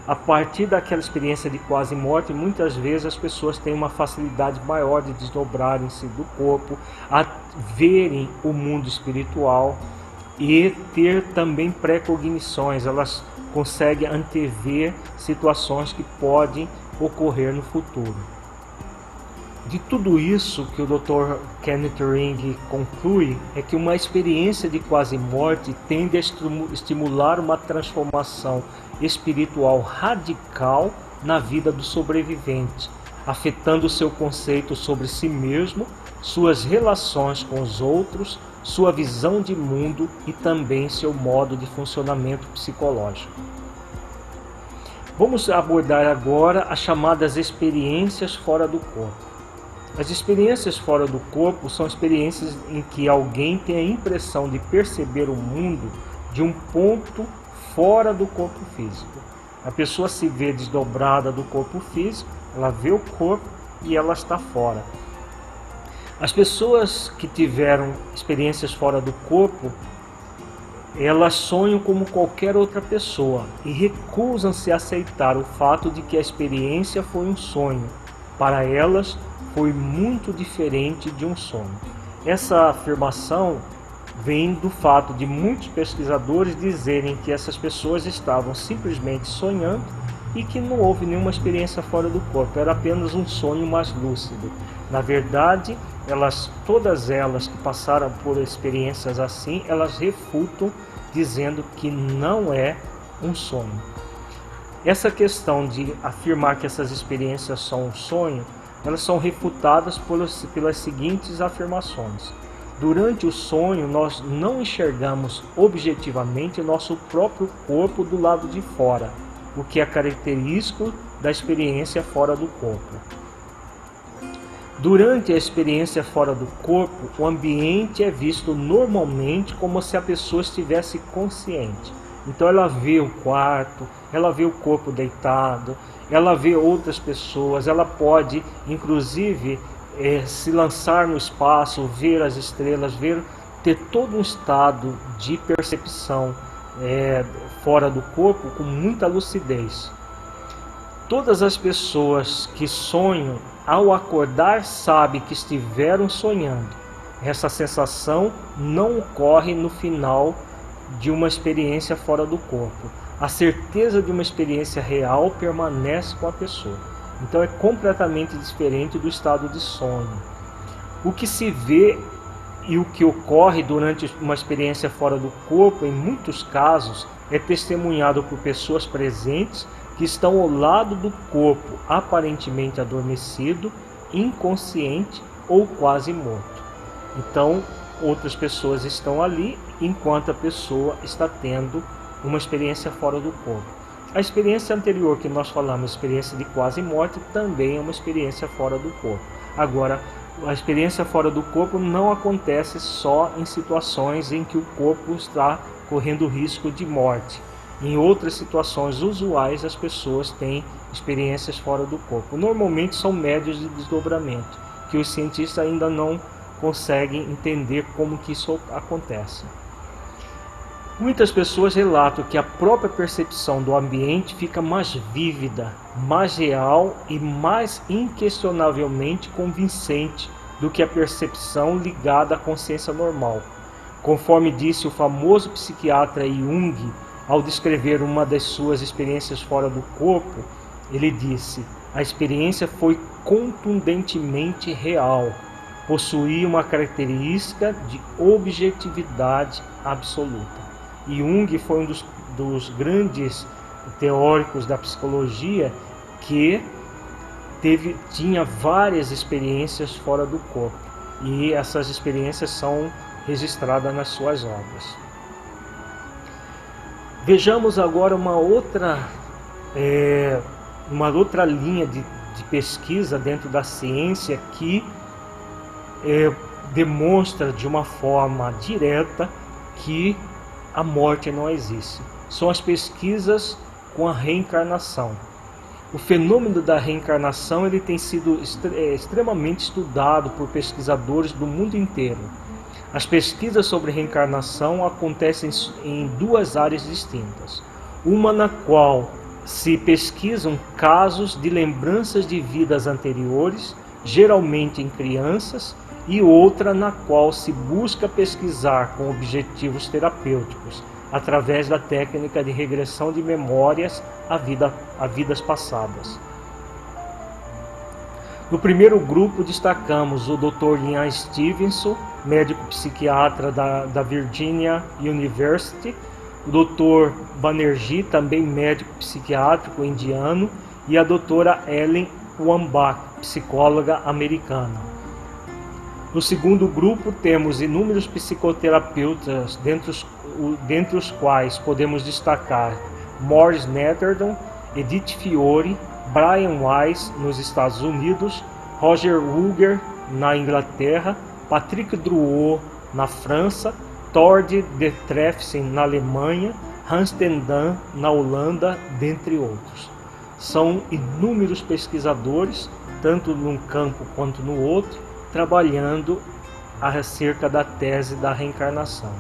B: A partir daquela experiência de quase morte, muitas vezes as pessoas têm uma facilidade maior de desdobrarem-se do corpo, a verem o mundo espiritual e ter também precognições. Elas conseguem antever situações que podem ocorrer no futuro. De tudo isso que o Dr. Kenneth Ring conclui é que uma experiência de quase morte tende a estimular uma transformação espiritual radical na vida do sobrevivente, afetando seu conceito sobre si mesmo, suas relações com os outros, sua visão de mundo e também seu modo de funcionamento psicológico. Vamos abordar agora as chamadas experiências fora do corpo. As experiências fora do corpo são experiências em que alguém tem a impressão de perceber o mundo de um ponto fora do corpo físico. A pessoa se vê desdobrada do corpo físico, ela vê o corpo e ela está fora. As pessoas que tiveram experiências fora do corpo, elas sonham como qualquer outra pessoa e recusam-se a aceitar o fato de que a experiência foi um sonho. Para elas, foi muito diferente de um sonho. Essa afirmação vem do fato de muitos pesquisadores dizerem que essas pessoas estavam simplesmente sonhando e que não houve nenhuma experiência fora do corpo, era apenas um sonho mais lúcido. Na verdade, todas elas que passaram por experiências assim, elas refutam dizendo que não é um sonho. Essa questão de afirmar que essas experiências são um sonho, elas são refutadas pelas seguintes afirmações. Durante o sonho, nós não enxergamos objetivamente nosso próprio corpo do lado de fora, o que é característico da experiência fora do corpo. Durante a experiência fora do corpo, o ambiente é visto normalmente como se a pessoa estivesse consciente. Então ela vê o quarto, ela vê o corpo deitado, ela vê outras pessoas, ela pode inclusive se lançar no espaço, ver as estrelas, ter todo um estado de percepção fora do corpo com muita lucidez. Todas as pessoas que sonham, ao acordar, sabem que estiveram sonhando. Essa sensação não ocorre no final de uma experiência fora do corpo. A certeza de uma experiência real permanece com a pessoa. Então é completamente diferente do estado de sonho. O que se vê e o que ocorre durante uma experiência fora do corpo, em muitos casos, é testemunhado por pessoas presentes que estão ao lado do corpo, aparentemente adormecido, inconsciente ou quase morto. Então, outras pessoas estão ali enquanto a pessoa está tendo uma experiência fora do corpo. A experiência anterior que nós falamos, a experiência de quase morte, também é uma experiência fora do corpo. Agora, a experiência fora do corpo não acontece só em situações em que o corpo está correndo risco de morte. Em outras situações usuais, as pessoas têm experiências fora do corpo. Normalmente são médios de desdobramento, que os cientistas ainda não conseguem entender como que isso acontece. Muitas pessoas relatam que a própria percepção do ambiente fica mais vívida, mais real e mais inquestionavelmente convincente do que a percepção ligada à consciência normal. Conforme disse o famoso psiquiatra Jung, ao descrever uma das suas experiências fora do corpo, ele disse: A experiência foi contundentemente real, possuía uma característica de objetividade absoluta. Jung foi um dos grandes teóricos da psicologia que tinha várias experiências fora do corpo, e essas experiências são registradas nas suas obras. Vejamos agora uma outra linha de pesquisa dentro da ciência que demonstra de uma forma direta que a morte não existe. São as pesquisas com a reencarnação. O fenômeno da reencarnação ele tem sido extremamente estudado por pesquisadores do mundo inteiro. As pesquisas sobre reencarnação acontecem em duas áreas distintas. Uma na qual se pesquisam casos de lembranças de vidas anteriores, geralmente em crianças, e outra na qual se busca pesquisar com objetivos terapêuticos, através da técnica de regressão de memórias a vidas passadas. No primeiro grupo destacamos o Dr. Ian Stevenson, médico psiquiatra da Virginia University, o Dr. Banerjee, também médico psiquiátrico indiano, e a doutora Ellen Wambach, psicóloga americana. No segundo grupo temos inúmeros psicoterapeutas, dentre os quais podemos destacar Morris Netterdon, Edith Fiore, Brian Weiss nos Estados Unidos, Roger Ruger na Inglaterra, Patrick Drouot na França, Tord de Trefsen na Alemanha, Hans Tendan na Holanda, dentre outros. São inúmeros pesquisadores, tanto num campo quanto no outro, trabalhando acerca da tese da reencarnação.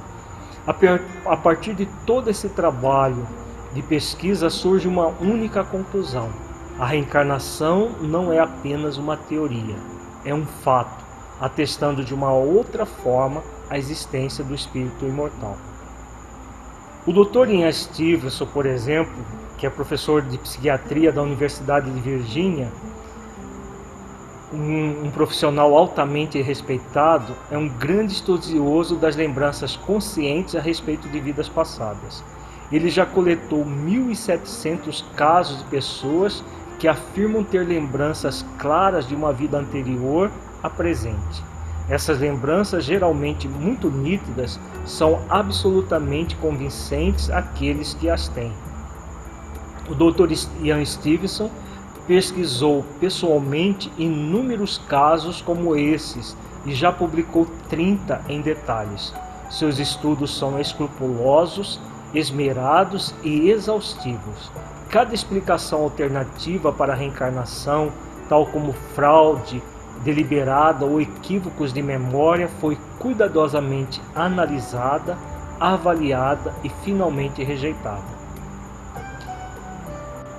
B: A partir de todo esse trabalho de pesquisa surge uma única conclusão: a reencarnação não é apenas uma teoria, é um fato, atestando de uma outra forma a existência do espírito imortal. O Dr. Ian Stevenson, por exemplo, que é professor de psiquiatria da Universidade de Virgínia, um profissional altamente respeitado, é um grande estudioso das lembranças conscientes a respeito de vidas passadas. Ele já coletou 1.700 casos de pessoas que afirmam ter lembranças claras de uma vida anterior à presente. Essas lembranças, geralmente muito nítidas, são absolutamente convincentes àqueles que as têm. O Dr. Ian Stevenson pesquisou pessoalmente inúmeros casos como esses e já publicou 30 em detalhes. Seus estudos são escrupulosos, esmerados e exaustivos. Cada explicação alternativa para a reencarnação, tal como fraude deliberada ou equívocos de memória, foi cuidadosamente analisada, avaliada e finalmente rejeitada.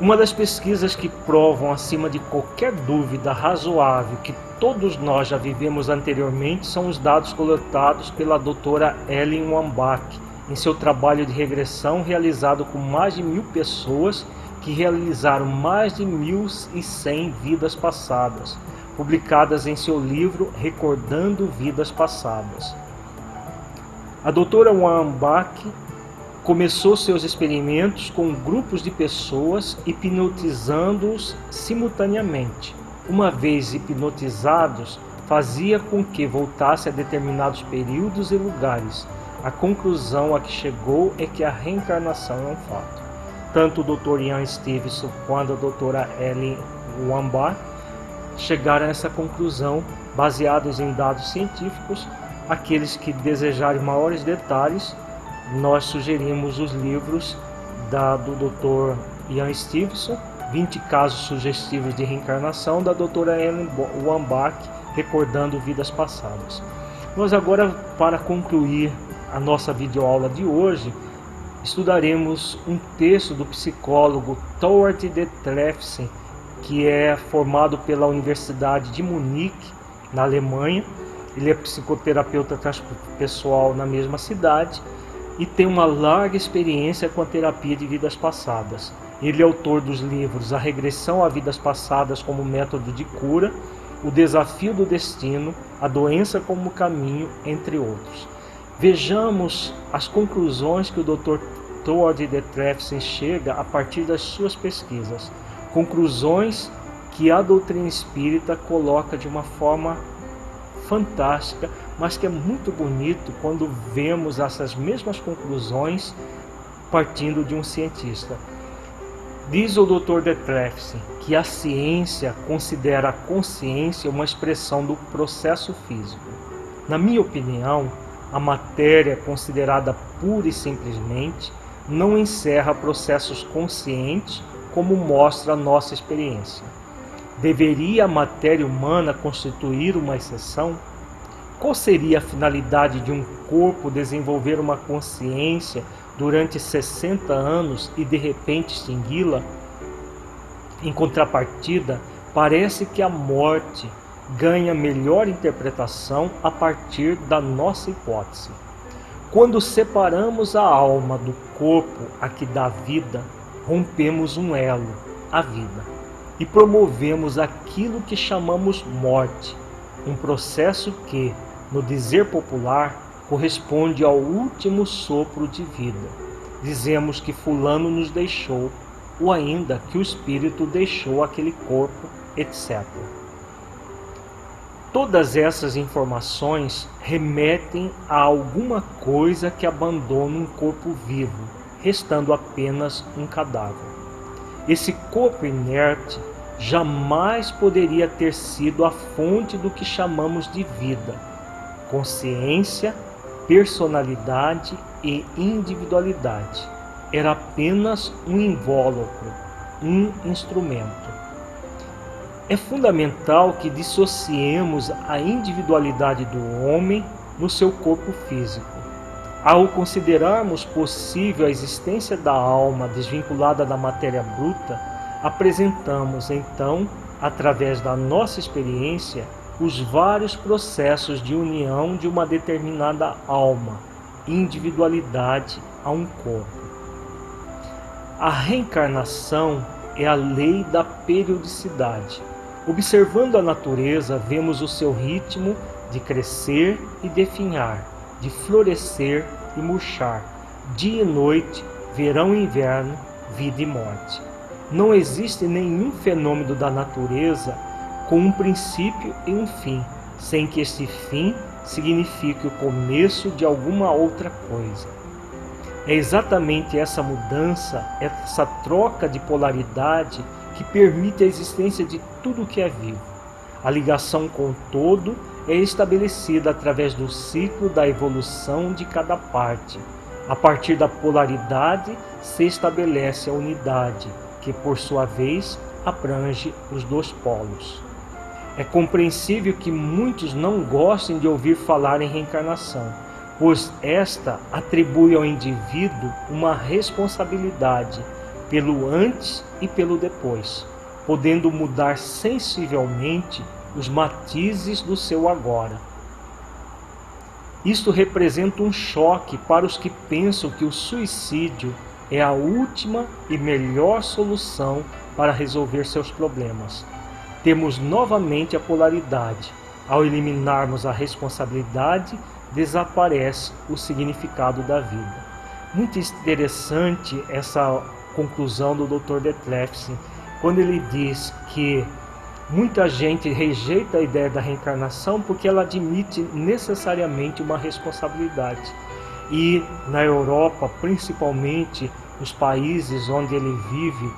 B: Uma das pesquisas que provam acima de qualquer dúvida razoável que todos nós já vivemos anteriormente são os dados coletados pela doutora Ellen Wambach em seu trabalho de regressão realizado com mais de 1.000 pessoas que realizaram mais de 1.100 vidas passadas, publicadas em seu livro Recordando Vidas Passadas. A doutora Wambach começou seus experimentos com grupos de pessoas, hipnotizando-os simultaneamente. Uma vez hipnotizados, fazia com que voltasse a determinados períodos e lugares. A conclusão a que chegou é que a reencarnação é um fato. Tanto o Dr. Ian Stevenson quanto a doutora Ellen Wambach chegaram a essa conclusão baseados em dados científicos. Aqueles que desejarem maiores detalhes, nós sugerimos os livros do Dr. Ian Stevenson, 20 casos sugestivos de reencarnação, da doutora Ellen Wambach, Recordando Vidas Passadas. Nós agora, para concluir a nossa videoaula de hoje, estudaremos um texto do psicólogo Tord de Trefsen, que é formado pela Universidade de Munique, na Alemanha. Ele é psicoterapeuta transpessoal na mesma cidade e tem uma larga experiência com a terapia de vidas passadas. Ele é autor dos livros A Regressão a Vidas Passadas como Método de Cura, O Desafio do Destino, A Doença como Caminho, entre outros. Vejamos as conclusões que o Dr. Thord de Trefsen chega a partir das suas pesquisas. Conclusões que a doutrina espírita coloca de uma forma fantástica, mas que é muito bonito quando vemos essas mesmas conclusões partindo de um cientista. Diz o Dr. de Trefsen que a ciência considera a consciência uma expressão do processo físico. Na minha opinião, a matéria considerada pura e simplesmente não encerra processos conscientes como mostra a nossa experiência. Deveria a matéria humana constituir uma exceção? Qual seria a finalidade de um corpo desenvolver uma consciência durante 60 anos e de repente extingui-la? Em contrapartida, parece que a morte ganha melhor interpretação a partir da nossa hipótese. Quando separamos a alma do corpo a que dá vida, rompemos um elo, a vida, e promovemos aquilo que chamamos morte, um processo que, no dizer popular, corresponde ao último sopro de vida. Dizemos que fulano nos deixou, ou ainda que o espírito deixou aquele corpo, etc. Todas essas informações remetem a alguma coisa que abandona um corpo vivo, restando apenas um cadáver. Esse corpo inerte jamais poderia ter sido a fonte do que chamamos de vida, consciência, personalidade e individualidade. Era apenas um invólucro, um instrumento. É fundamental que dissociemos a individualidade do homem no seu corpo físico. Ao considerarmos possível a existência da alma desvinculada da matéria bruta, apresentamos então, através da nossa experiência, os vários processos de união de uma determinada alma, individualidade a um corpo. A reencarnação é a lei da periodicidade. Observando a natureza, vemos o seu ritmo de crescer e definhar, de florescer e murchar, dia e noite, verão e inverno, vida e morte. Não existe nenhum fenômeno da natureza com um princípio e um fim, sem que este fim signifique o começo de alguma outra coisa. É exatamente essa mudança, essa troca de polaridade que permite a existência de tudo o que é vivo. A ligação com o todo é estabelecida através do ciclo da evolução de cada parte. A partir da polaridade se estabelece a unidade, que por sua vez abrange os dois polos. É compreensível que muitos não gostem de ouvir falar em reencarnação, pois esta atribui ao indivíduo uma responsabilidade pelo antes e pelo depois, podendo mudar sensivelmente os matizes do seu agora. Isto representa um choque para os que pensam que o suicídio é a última e melhor solução para resolver seus problemas. Temos novamente a polaridade. Ao eliminarmos a responsabilidade, desaparece o significado da vida. Muito interessante essa conclusão do Dr. de Trefsen, quando ele diz que muita gente rejeita a ideia da reencarnação porque ela admite necessariamente uma responsabilidade. E na Europa, principalmente os países onde ele vive,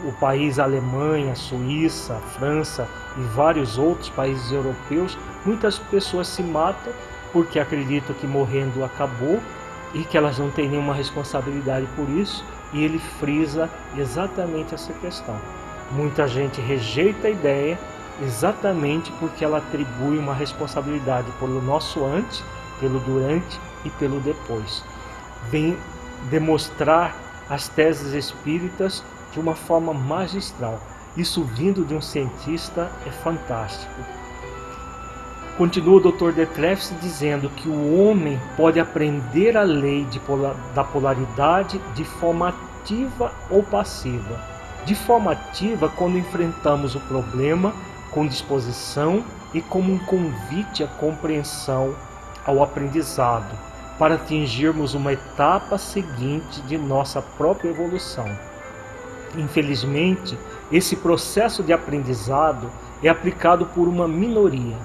B: o país Alemanha, Suíça, França e vários outros países europeus, muitas pessoas se matam porque acreditam que morrendo acabou e que elas não têm nenhuma responsabilidade por isso, e ele frisa exatamente essa questão. Muita gente rejeita a ideia exatamente porque ela atribui uma responsabilidade pelo nosso antes, pelo durante e pelo depois. Vem demonstrar as teses espíritas de uma forma magistral. Isso vindo de um cientista é fantástico. Continua o Dr. de Trefsen dizendo que o homem pode aprender a lei da polaridade de forma ativa ou passiva. De forma ativa, quando enfrentamos o problema com disposição e como um convite à compreensão, ao aprendizado, para atingirmos uma etapa seguinte de nossa própria evolução. Infelizmente, esse processo de aprendizado é aplicado por uma minoria.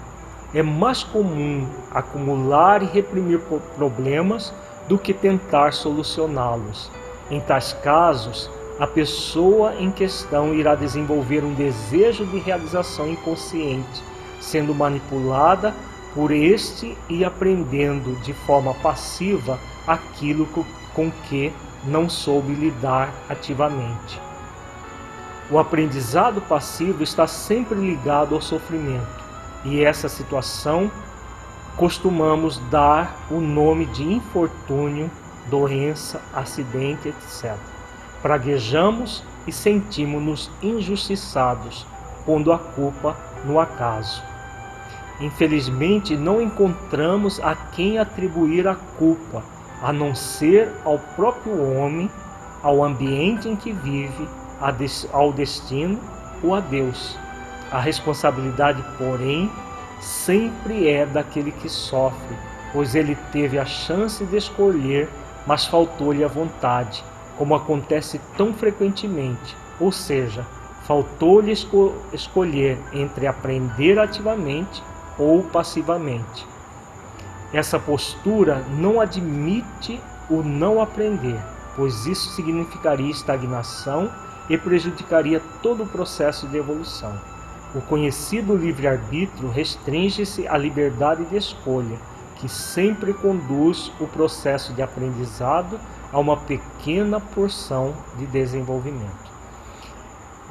B: É mais comum acumular e reprimir problemas do que tentar solucioná-los. Em tais casos, a pessoa em questão irá desenvolver um desejo de realização inconsciente, sendo manipulada por este e aprendendo de forma passiva aquilo com que não soube lidar ativamente. O aprendizado passivo está sempre ligado ao sofrimento, e essa situação costumamos dar o nome de infortúnio, doença, acidente, etc. Praguejamos e sentimos-nos injustiçados, pondo a culpa no acaso. Infelizmente, não encontramos a quem atribuir a culpa, a não ser ao próprio homem, ao ambiente em que vive, ao destino ou a Deus. A responsabilidade, porém, sempre é daquele que sofre, pois ele teve a chance de escolher, mas faltou-lhe a vontade, como acontece tão frequentemente, ou seja, faltou-lhe escolher entre aprender ativamente ou passivamente. Essa postura não admite o não aprender, pois isso significaria estagnação e prejudicaria todo o processo de evolução. O conhecido livre-arbítrio restringe-se à liberdade de escolha, que sempre conduz o processo de aprendizado a uma pequena porção de desenvolvimento.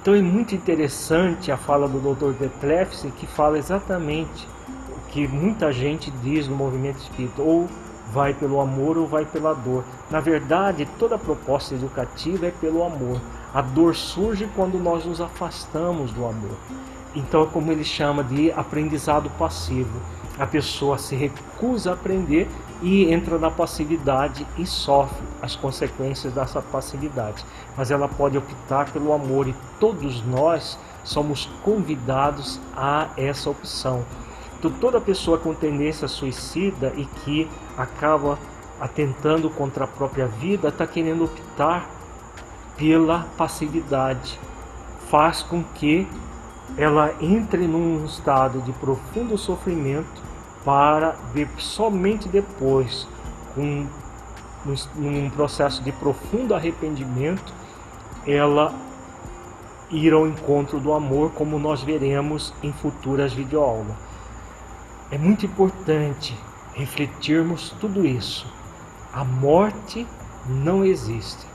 B: Então é muito interessante a fala do Dr. Detlefsen, que fala exatamente o que muita gente diz no movimento espírita, ou vai pelo amor ou vai pela dor. Na verdade, toda proposta educativa é pelo amor. A dor surge quando nós nos afastamos do amor. Então é como ele chama de aprendizado passivo. A pessoa se recusa a aprender e entra na passividade e sofre as consequências dessa passividade. Mas ela pode optar pelo amor, e todos nós somos convidados a essa opção. Então, toda pessoa com tendência suicida e que acaba atentando contra a própria vida está querendo optar pela passividade. Faz com que ela entre num estado de profundo sofrimento para somente depois, num processo de profundo arrependimento, ela ir ao encontro do amor, como nós veremos em futuras videoaulas. É muito importante refletirmos tudo isso. A morte não existe.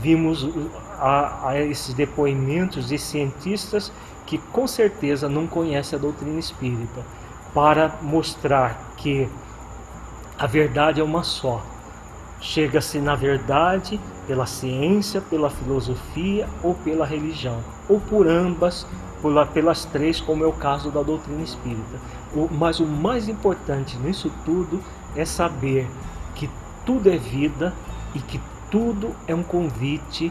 B: Vimos esses depoimentos de cientistas que com certeza não conhecem a doutrina espírita, para mostrar que a verdade é uma só. Chega-se na verdade pela ciência, pela filosofia ou pela religião, ou por ambas, pelas três, como é o caso da doutrina espírita. Mas o mais importante nisso tudo é saber que tudo é vida e que tudo é um convite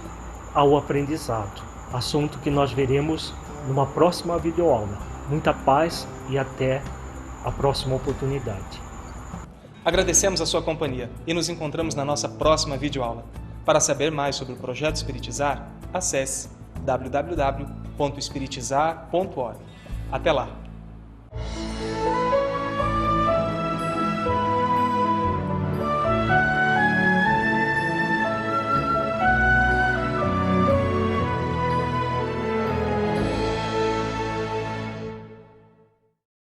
B: ao aprendizado. Assunto que nós veremos numa próxima videoaula. Muita paz e até a próxima oportunidade.
A: Agradecemos a sua companhia e nos encontramos na nossa próxima videoaula. Para saber mais sobre o Projeto Espiritizar, acesse www.espiritizar.org. Até lá!